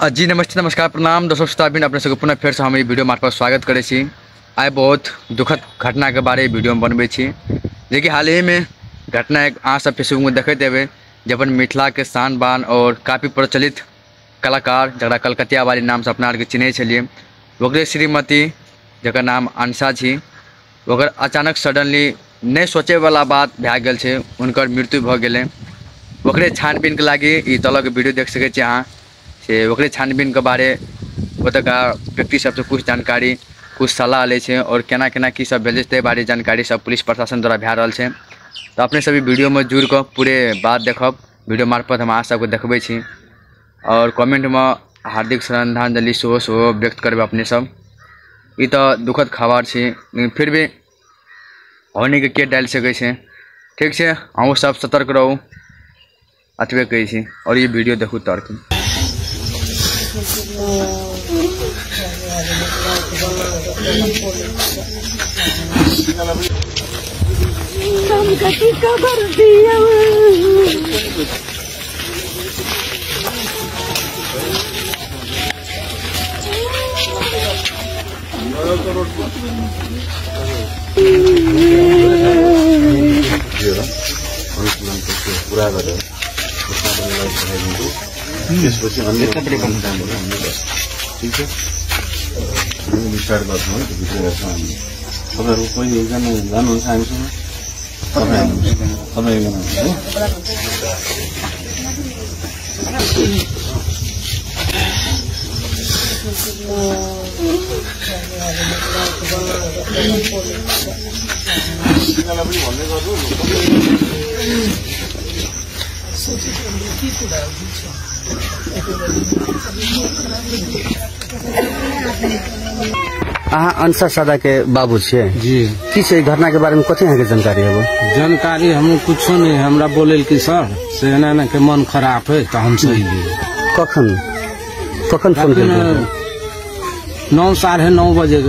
जी नमस्ते नमस्कार प्रणाम दर्शक श्रोताबिन अपने सबके पुनः फिर से हम वीडियो मार्फत स्वागत करे छी। आइ बहुत दुखद घटना के बारे वीडियो में बनबे छी, जे कि हाल ही में घटना एक अहाँ सब फेसबुक में देखते हेबे, जब मिथिला के शान बान और काफ़ी प्रचलित कलाकार जरा कलकतिया वाली नाम से अपना आर के चिन्हे छलिए, ओकरे श्रीमती जकर नाम अनसा छी, ओकर अचानक सडनली नहीं सोचे वाला बात भए गेल छै, उनकर मृत्यु भ गेलै। ओकरे छानबीन के लागी ई तरह के वीडियो देख सके छी अहाँ से ओकरे छानबीन के बारे ओतका व्यक्ति सबसे कुछ जानकारी कुछ सलाह ले छे और केना केना की सब भेल जेतै बारे जानकारी सब पुलिस प्रशासन द्वारा भए रहल छै। तो अपने सभी वीडियो में जुड़ कर पूरे बात देखब, वीडियो मार्फत हम अहाँ सबके देखबै छी और कमेंट में हार्दिक श्रद्धांजलि सेहो व्यक्त करबै अपने सब। ई तो दुखद खबर छै, लेकिन फिर भी होने के डाल सकै छै। ठीक है, अहूँ सब सतर्क रहू, अतबे कहै छी और ये वीडियो देखू तर्क। त्यसपछि अन्य कपडे पनि राम्रो हामीले ठीक छ स्टार्ट गर्छौँ है। भित्र छौँ हामी, तपाईँहरू कोही एकजना जानुहुन्छ हामीसँग, तपाईँ एकजना भन्ने गर्नु अहाँ अंसा सादा के बाबू छे जी। की छै घटना के बारे में कथी अहाँ के जानकारी है? जानकारी हम कुछो नहीं, हमरा बोले कि सर से एना के मन खराब है तो हम सही लिए। कखन फोन केलियै? 9 साढ़े 9 बजे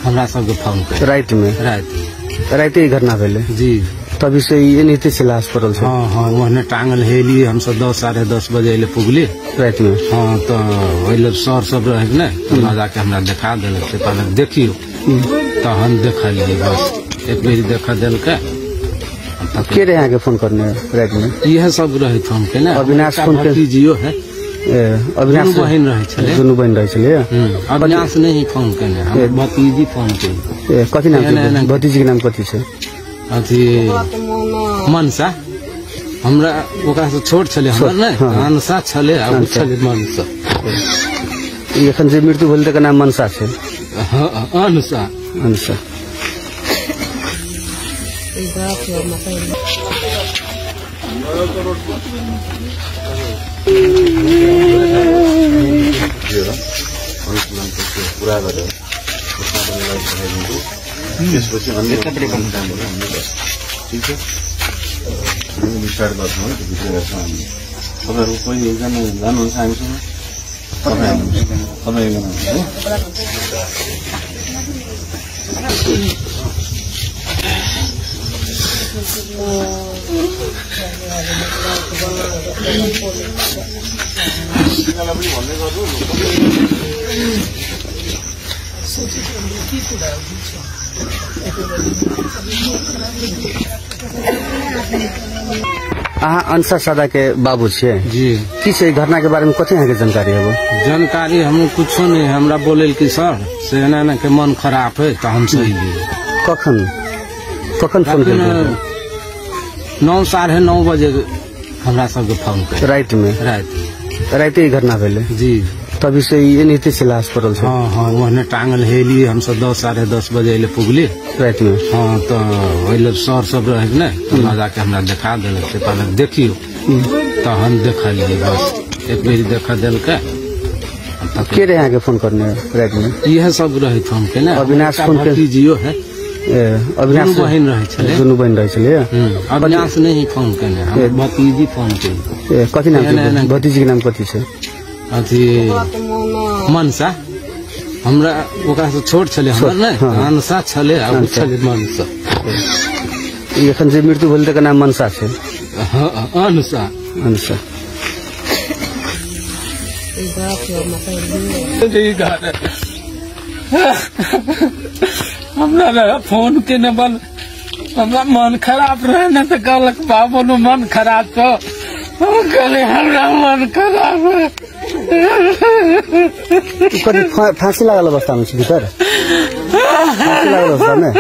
हमरा सबके फोन कर रात में रात घटना भेले जी। तभी से ये नीति से लाश पड़ल छै। हाँ वहने टांगल हेली, हम सब 10 साढ़े 10 बजे अइले पुगली रात में। हाँ तो वही सर सब रहे न, तो जाके हमरा देखा दिल से पहले देखियो तो हम देखा लिए, बस एक बेर देखा दिल के के रहे के फोन करने रात में? यह सब रहे फोन के ना, अविनाश फोन के जियो है, अविनाश बहन रहे छले, दुनू बहन रहे छले। अविनाश नहीं फोन केने, हम भतीजी फोन के। कथी नाम? भतीजी के नाम कथी छै? अथी मनसा, हमरा ओकरा से छोट छले, हमर नै मनसा छले आ उ छले मनसा। एखन जे मृत्यु भेल तकर नाम मनसा छै? हां अनसा। पुरा गरेर त्यसपछि अन्य कपडे पनि राम्रो हामीले ठीक छ स्टार्ट गर्छौँ है। भित्र छौँ हामी, तपाईँहरू कोही एकजना जानुहुन्छ हामीसँग, तपाईँ एकजना भन्ने गर्नु अहाँ अंसा सादा के बाबू छे जी। की छै घटना के बारे में कथी अहाँ के जानकारी है? जानकारी हम कुछो नहीं, हमरा बोले कि सर से एना के मन खराब है तो हम सही लिए। कखन फोन केलियै? 9 साढ़े 9 बजे हमरा सबके फोन कर रात में रात घटना भेले जी। तभी से ये नीति से लाश पड़ल छै। हाँ वहने टांगल हेली, हम सब 10 साढ़े 10 बजे अइले पुगली रात में। हाँ तो वही सर सब रहे न, तो जाके हमरा देखा दिल से पहले देखियो तो हम देखा लिए, बस एक बेर देखा दिल के रहे के फोन करने रात में? यह सब रहे फोन के ना, अविनाश फोन के जियो है, अविनाश बहन रहे छले, दुनू बहन रहे छले। अविनाश नहीं फोन केने, हम भतीजी फोन के। कथी नाम? भतीजी के नाम कथी छै? अथी मनसा, हमरा ओकरा से छोट छले, हमर नै मनसा छले आ उ छले मनसा। एखन जे मृत्यु भेल तकर नाम मनसा छै। अनसा। अनसा। हमरा फोन के न बल हमरा मन खराब रहे न तो कहलक बाबू नु मन खराब तो हम कहले हमरा मन खराब है। फांसी लागल अवस्था में भीतर फांसी लागल अवस्था में